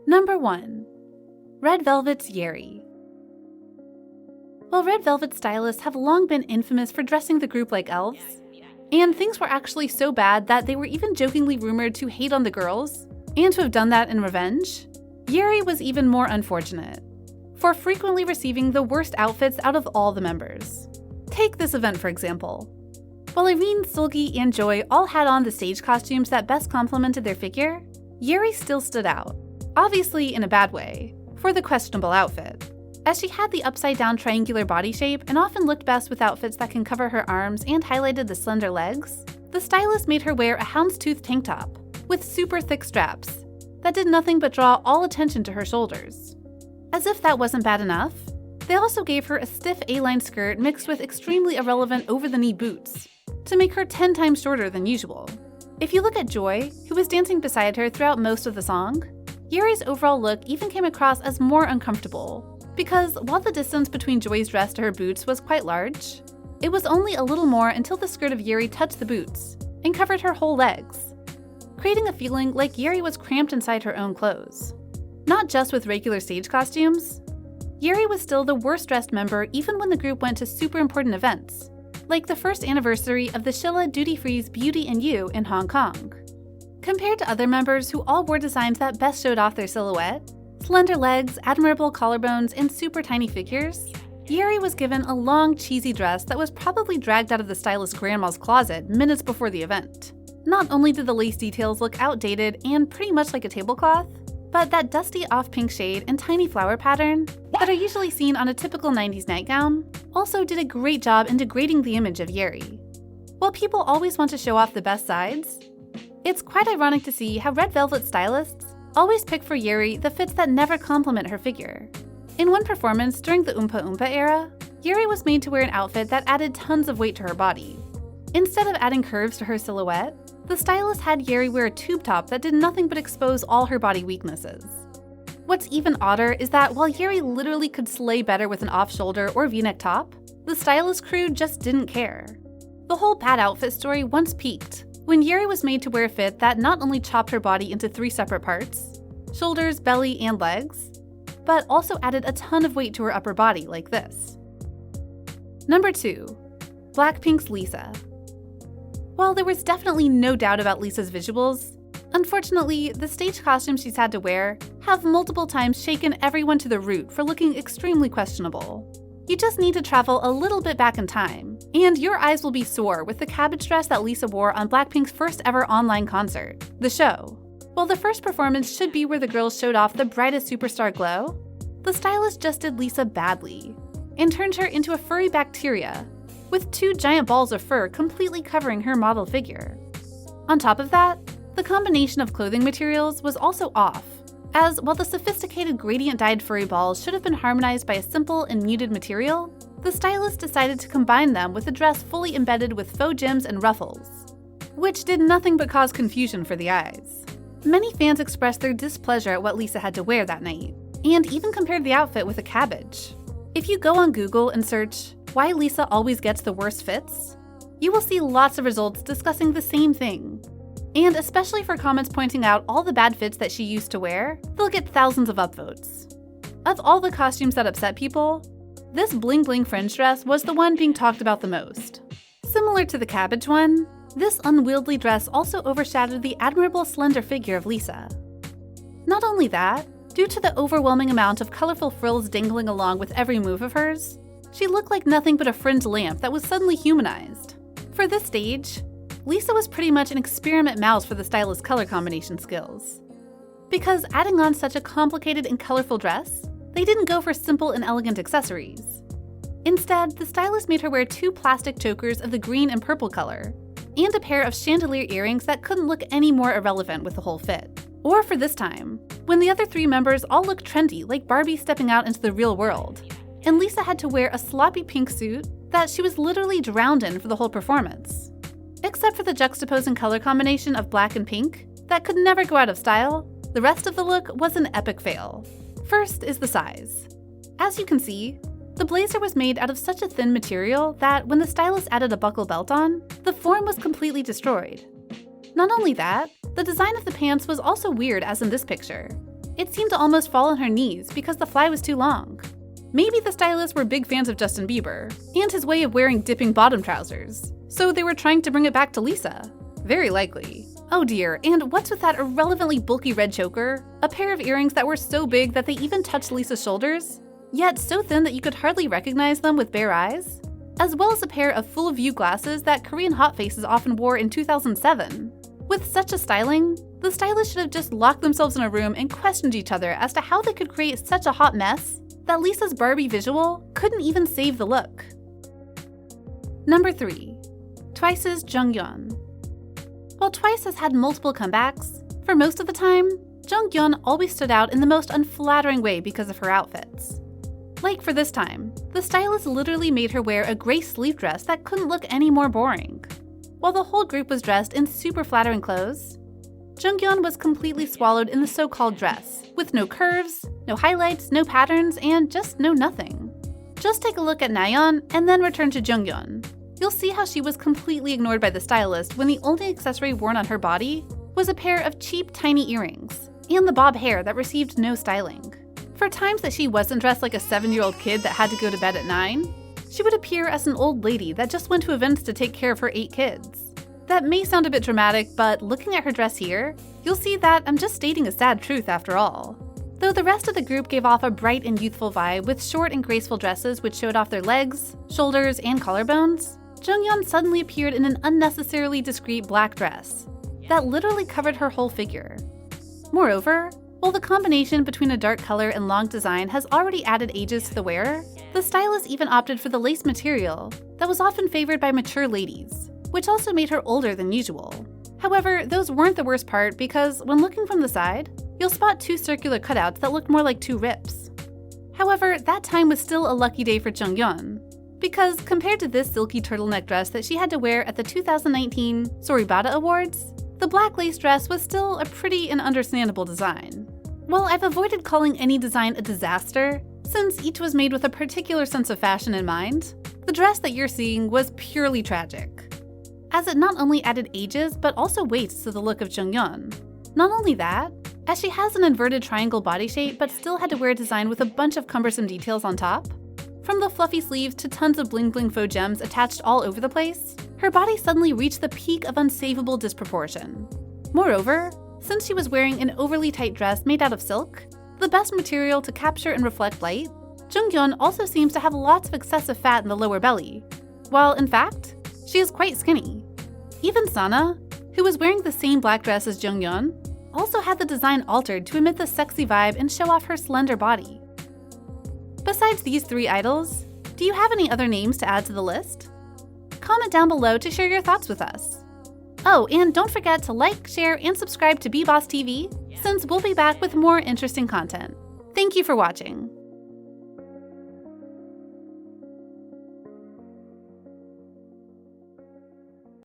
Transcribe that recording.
Number 1. Red Velvet's Yeri. Well, Red Velvet stylists have long been infamous for dressing the group like elves, and things were actually so bad that they were even jokingly rumored to hate on the girls, and to have done that in revenge. Yeri was even more unfortunate, for frequently receiving the worst outfits out of all the members. Take this event for example. While Irene, Seulgi, and Joy all had on the stage costumes that best complemented their figure, Yeri still stood out, obviously in a bad way, for the questionable outfit. As she had the upside-down triangular body shape and often looked best with outfits that can cover her arms and highlighted the slender legs, the stylist made her wear a houndstooth tank top with super thick straps that did nothing but draw all attention to her shoulders. As if that wasn't bad enough, they also gave her a stiff A-line skirt mixed with extremely irrelevant over-the-knee boots to make her 10 times shorter than usual. If you look at Joy, who was dancing beside her throughout most of the song, Yeri's overall look even came across as more uncomfortable, because while the distance between Joy's dress to her boots was quite large, it was only a little more until the skirt of Yeri touched the boots and covered her whole legs, creating a feeling like Yeri was cramped inside her own clothes. Not just with regular stage costumes, Yeri was still the worst dressed member even when the group went to super important events, like the first anniversary of the Shilla Duty Free's Beauty and You in Hong Kong. Compared to other members who all wore designs that best showed off their silhouette, slender legs, admirable collarbones, and super tiny figures, Yeri was given a long, cheesy dress that was probably dragged out of the stylist's grandma's closet minutes before the event. Not only did the lace details look outdated and pretty much like a tablecloth, but that dusty off-pink shade and tiny flower pattern that are usually seen on a typical 90s nightgown also did a great job in degrading the image of Yeri. While people always want to show off the best sides, it's quite ironic to see how Red Velvet stylists always pick for Yeri the fits that never complement her figure. In one performance during the Oompa Oompa era, Yeri was made to wear an outfit that added tons of weight to her body. Instead of adding curves to her silhouette, the stylist had Yeri wear a tube top that did nothing but expose all her body weaknesses. What's even odder is that while Yeri literally could slay better with an off-shoulder or v-neck top, the stylist crew just didn't care. The whole bad outfit story once peaked when Yeri was made to wear a fit that not only chopped her body into 3 separate parts, shoulders, belly, and legs, but also added a ton of weight to her upper body like this. Number 2. Blackpink's Lisa. While there was definitely no doubt about Lisa's visuals, unfortunately, the stage costumes she's had to wear have multiple times shaken everyone to the root for looking extremely questionable. You just need to travel a little bit back in time, and your eyes will be sore with the cabbage dress that Lisa wore on Blackpink's first ever online concert, The Show. While the first performance should be where the girls showed off the brightest superstar glow, the stylist just did Lisa badly, and turned her into a furry bacteria, with 2 giant balls of fur completely covering her model figure. On top of that, the combination of clothing materials was also off, as while the sophisticated gradient-dyed furry balls should have been harmonized by a simple and muted material, the stylist decided to combine them with a dress fully embedded with faux gems and ruffles, which did nothing but cause confusion for the eyes. Many fans expressed their displeasure at what Lisa had to wear that night, and even compared the outfit with a cabbage. If you go on Google and search, "Why Lisa always gets the worst fits?" you will see lots of results discussing the same thing. And especially for comments pointing out all the bad fits that she used to wear, they'll get thousands of upvotes. Of all the costumes that upset people, this bling bling fringe dress was the one being talked about the most. Similar to the cabbage one, this unwieldy dress also overshadowed the admirable slender figure of Lisa. Not only that, due to the overwhelming amount of colorful frills dangling along with every move of hers, she looked like nothing but a fringe lamp that was suddenly humanized. For this stage, Lisa was pretty much an experiment mouse for the stylist's color combination skills. Because adding on such a complicated and colorful dress, they didn't go for simple and elegant accessories. Instead, the stylist made her wear 2 plastic chokers of the green and purple color, and a pair of chandelier earrings that couldn't look any more irrelevant with the whole fit. Or for this time, when the other 3 members all looked trendy like Barbie stepping out into the real world, and Lisa had to wear a sloppy pink suit that she was literally drowned in for the whole performance. Except for the juxtaposing color combination of black and pink that could never go out of style, the rest of the look was an epic fail. First is the size. As you can see, the blazer was made out of such a thin material that when the stylist added a buckle belt on, the form was completely destroyed. Not only that, the design of the pants was also weird as in this picture. it seemed to almost fall on her knees because the fly was too long. Maybe the stylists were big fans of Justin Bieber and his way of wearing dipping bottom trousers, so they were trying to bring it back to Lisa. Very likely. Oh dear, and what's with that irrelevantly bulky red choker? A pair of earrings that were so big that they even touched Lisa's shoulders, yet so thin that you could hardly recognize them with bare eyes? As well as a pair of full-view glasses that Korean hot faces often wore in 2007. With such a styling, the stylists should have just locked themselves in a room and questioned each other as to how they could create such a hot mess that Lisa's Barbie visual couldn't even save the look. Number 3. Twice's Jeongyeon. While Twice has had multiple comebacks, for most of the time, Jeongyeon always stood out in the most unflattering way because of her outfits. Like for this time, the stylist literally made her wear a gray sleeve dress that couldn't look any more boring. While the whole group was dressed in super flattering clothes, Jeongyeon was completely swallowed in the so-called dress, with no curves, no highlights, no patterns, and just no nothing. Just take a look at Nayeon and then return to Jeongyeon. You'll see how she was completely ignored by the stylist when the only accessory worn on her body was a pair of cheap tiny earrings and the bob hair that received no styling. For times that she wasn't dressed like a 7-year-old kid that had to go to bed at 9, she would appear as an old lady that just went to events to take care of her 8 kids. That may sound a bit dramatic, but looking at her dress here, you'll see that I'm just stating a sad truth after all. Though the rest of the group gave off a bright and youthful vibe with short and graceful dresses which showed off their legs, shoulders, and collarbones, Jeongyeon suddenly appeared in an unnecessarily discreet black dress that literally covered her whole figure. Moreover, while the combination between a dark color and long design has already added ages to the wearer, the stylist even opted for the lace material that was often favored by mature ladies, which also made her older than usual. However, those weren't the worst part because when looking from the side, you'll spot 2 circular cutouts that looked more like 2 rips. However, that time was still a lucky day for Jeongyeon, because compared to this silky turtleneck dress that she had to wear at the 2019 Soribada Awards, the black lace dress was still a pretty and understandable design. While I've avoided calling any design a disaster, since each was made with a particular sense of fashion in mind, the dress that you're seeing was purely tragic, as it not only added ages but also weights to the look of Jeongyeon. Not only that, as she has an inverted triangle body shape but still had to wear a design with a bunch of cumbersome details on top, from the fluffy sleeves to tons of bling-bling faux gems attached all over the place, her body suddenly reached the peak of unsavable disproportion. Moreover, since she was wearing an overly tight dress made out of silk, the best material to capture and reflect light, Jeongyeon also seems to have lots of excessive fat in the lower belly, while in fact, she is quite skinny. Even Sana, who was wearing the same black dress as Jeongyeon, also had the design altered to emit the sexy vibe and show off her slender body. Besides these 3 idols, do you have any other names to add to the list? Comment down below to share your thoughts with us. Oh, and don't forget to like, share, and subscribe to BeBoss TV, since we'll be back with more interesting content. Thank you for watching.